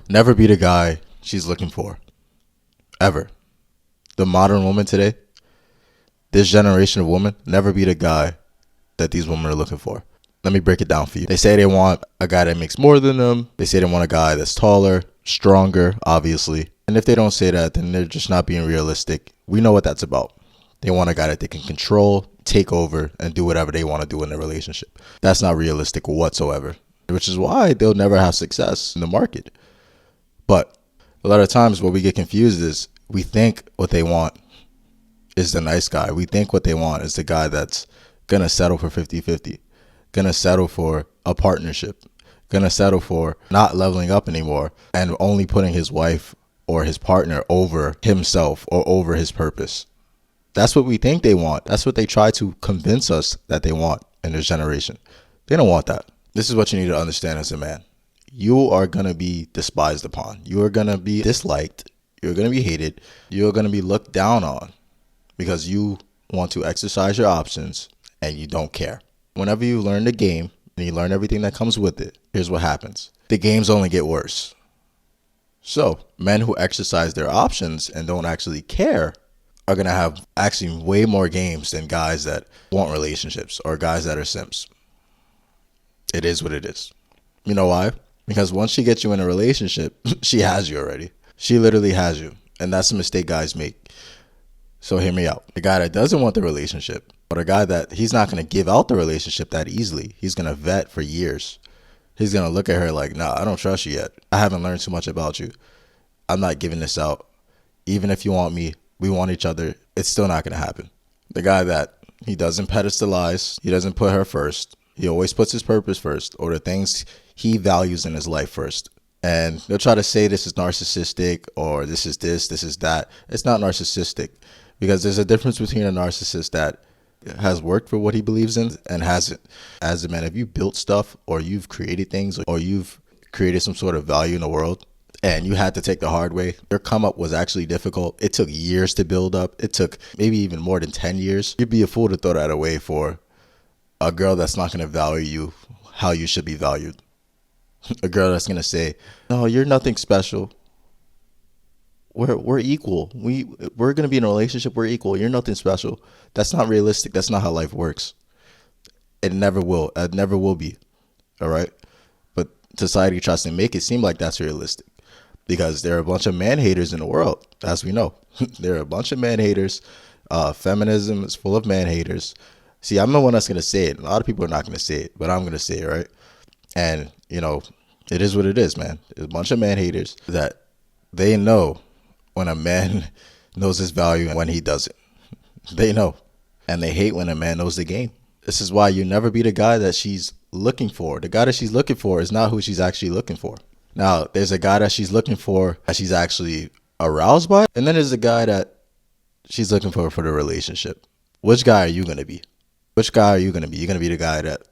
Never be the guy she's looking for. Ever. The modern woman today, this generation of women, never be the guy that these women are looking for. Let me break it down for you. They say they want a guy that makes more than them. They say they want a guy that's taller, stronger, obviously. And if they don't say that, then they're just not being realistic. We know what that's about. They want a guy that they can control, take over, and do whatever they want to do in a relationship. That's not realistic whatsoever, which is why they'll never have success in the market. But a lot of times what we get confused is we think what they want is the nice guy. We think what they want is the guy that's going to settle for 50-50, going to settle for a partnership, going to settle for not leveling up anymore and only putting his wife or his partner over himself or over his purpose. That's what we think they want. That's what they try to convince us that they want in this generation. They don't want that. This is what you need to understand as a man. You are going to be despised upon. You are going to be disliked. You're going to be hated. You're going to be looked down on because you want to exercise your options and you don't care. Whenever you learn the game and you learn everything that comes with it, here's what happens. The games only get worse. So men who exercise their options and don't actually care are going to have actually way more games than guys that want relationships or guys that are simps. It is what it is. You know why? Because once she gets you in a relationship, she has you already. She literally has you. And that's a mistake guys make. So hear me out. The guy that doesn't want the relationship, or the guy that he's not going to give out the relationship that easily. He's going to vet for years. He's going to look at her like, nah, I don't trust you yet. I haven't learned too much about you. I'm not giving this out. Even if you want me, we want each other, it's still not going to happen. The guy that he doesn't pedestalize, he doesn't put her first. He always puts his purpose first or the things he values in his life first. And they'll try to say this is narcissistic or this is that. It's not narcissistic because there's a difference between a narcissist that has worked for what he believes in and hasn't. As a man, if you built stuff or you've created things or you've created some sort of value in the world and you had to take the hard way, your come up was actually difficult. It took years to build up. It took maybe even more than 10 years. You'd be a fool to throw that away for a girl that's not going to value you how you should be valued. A girl that's going to say, no, you're nothing special. We're equal. We're going to be in a relationship. We're equal. You're nothing special. That's not realistic. That's not how life works. It never will. It never will be. All right. But society tries to make it seem like that's realistic because there are a bunch of man haters in the world, as we know. There are a bunch of man haters. Feminism is full of man haters. See, I'm the one that's going to say it. A lot of people are not going to say it, but I'm going to say it, right? And, you know, it is what it is, man. There's a bunch of man haters that they know when a man knows his value and when he doesn't. They know. And they hate when a man knows the game. This is why you never be the guy that she's looking for. The guy that she's looking for is not who she's actually looking for. Now, there's a guy that she's looking for that she's actually aroused by. And then there's a guy that she's looking for the relationship. Which guy are you going to be? Which guy are you going to be? You're going to be the guy that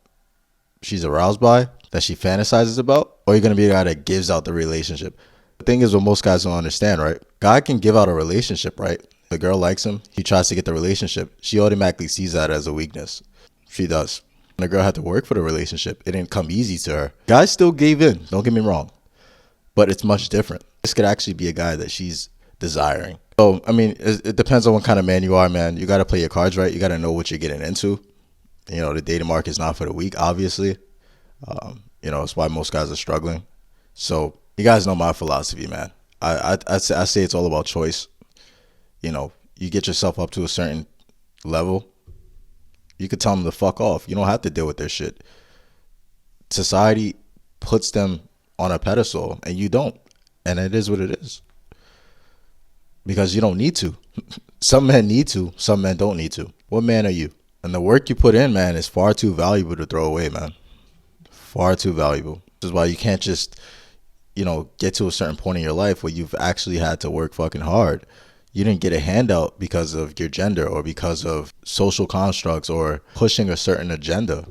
she's aroused by, that she fantasizes about? Or you're going to be the guy that gives out the relationship? The thing is what most guys don't understand, right? Guy can give out a relationship, right? The girl likes him. He tries to get the relationship. She automatically sees that as a weakness. She does. And the girl had to work for the relationship. It didn't come easy to her. Guys still gave in. Don't get me wrong. But it's much different. This could actually be a guy that she's desiring. So, I mean, it depends on what kind of man you are, man. You got to play your cards right. You got to know what you're getting into. You know, the dating market is not for the weak, obviously. You know, it's why most guys are struggling. So, you guys know my philosophy, man. I say it's all about choice. You know, you get yourself up to a certain level, you could tell them to fuck off. You don't have to deal with their shit. Society puts them on a pedestal and you don't. And it is what it is. Because you don't need to. Some men need to. Some men don't need to. What man are you? And the work you put in, man, is far too valuable to throw away, man. Far too valuable. This is why you can't just, you know, get to a certain point in your life where you've actually had to work fucking hard. You didn't get a handout because of your gender or because of social constructs or pushing a certain agenda.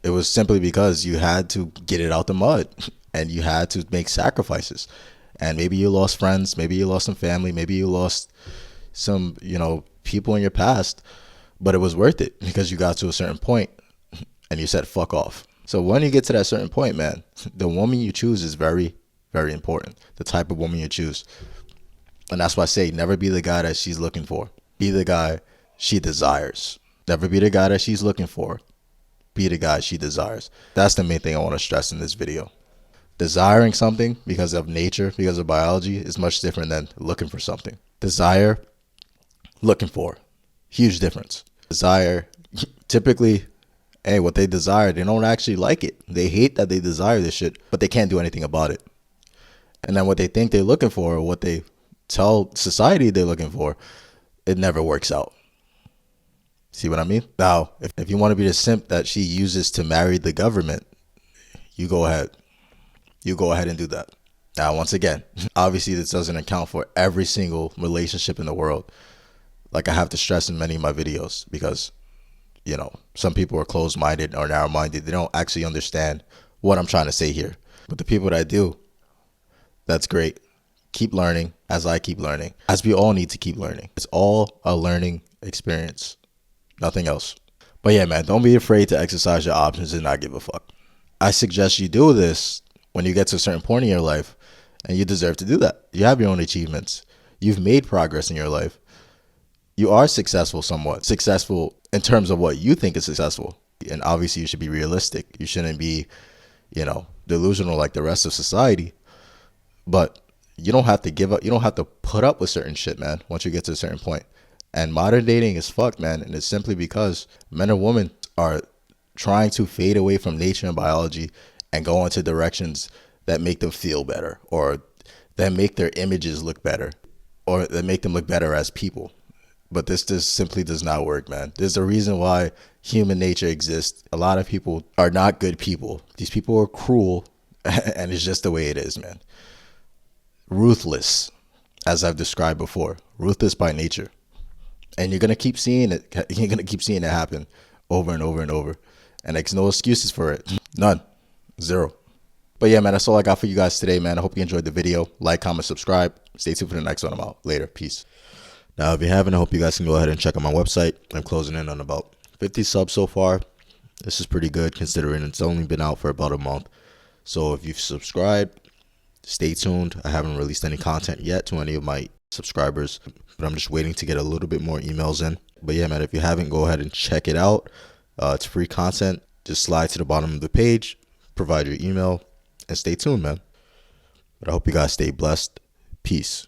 It was simply because you had to get it out the mud and you had to make sacrifices. And maybe you lost friends, maybe you lost some family, maybe you lost some, you know, people in your past, but it was worth it because you got to a certain point and you said fuck off. So when you get to that certain point, man, the woman you choose is very, very important. The type of woman you choose. And that's why I say never be the guy that she's looking for. Be the guy she desires. Never be the guy that she's looking for. Be the guy she desires. That's the main thing I want to stress in this video. Desiring something because of nature, because of biology, is much different than looking for something. Desire, looking for. Huge difference. Desire, typically, hey, what they desire, they don't actually like it. They hate that they desire this shit, but they can't do anything about it. And then what they think they're looking for, or what they tell society they're looking for, it never works out. See what I mean? Now, if you want to be the simp that she uses to marry the government, you go ahead. You go ahead and do that. Now, once again, obviously this doesn't account for every single relationship in the world. Like I have to stress in many of my videos, because, you know, some people are closed-minded or narrow-minded. They don't actually understand what I'm trying to say here. But the people that do, that's great. Keep learning as I keep learning, as we all need to keep learning. It's all a learning experience, nothing else. But yeah, man, don't be afraid to exercise your options and not give a fuck. I suggest you do this when you get to a certain point in your life, and you deserve to do that. You have your own achievements. You've made progress in your life. You are successful somewhat. Successful in terms of what you think is successful. And obviously you should be realistic. You shouldn't be, you know, delusional like the rest of society. But you don't have to give up. You don't have to put up with certain shit, man, once you get to a certain point. And modern dating is fucked, man. And it's simply because men and women are trying to fade away from nature and biology and go into directions that make them feel better, or that make their images look better, or that make them look better as people. But this just simply does not work, man. There's a reason why human nature exists. A lot of people are not good people. These people are cruel, and it's just the way it is, man. Ruthless, as I've described before. Ruthless by nature. And you're going to keep seeing it. You're going to keep seeing it happen over and over and over. And there's no excuses for it. None. Zero. But yeah, man, that's all I got for you guys today, man. I hope you enjoyed the video. Like, comment, subscribe. Stay tuned for the next one. I'm out. Later. Peace. Now, if you haven't, I hope you guys can go ahead and check out my website. I'm closing in on about 50 subs so far. This is pretty good considering it's only been out for about a month. So if you've subscribed, stay tuned. I haven't released any content yet to any of my subscribers, but I'm just waiting to get a little bit more emails in. But yeah, man, if you haven't, go ahead and check it out. It's free content. Just slide to the bottom of the page, provide your email, and stay tuned, man. But I hope you guys stay blessed. Peace.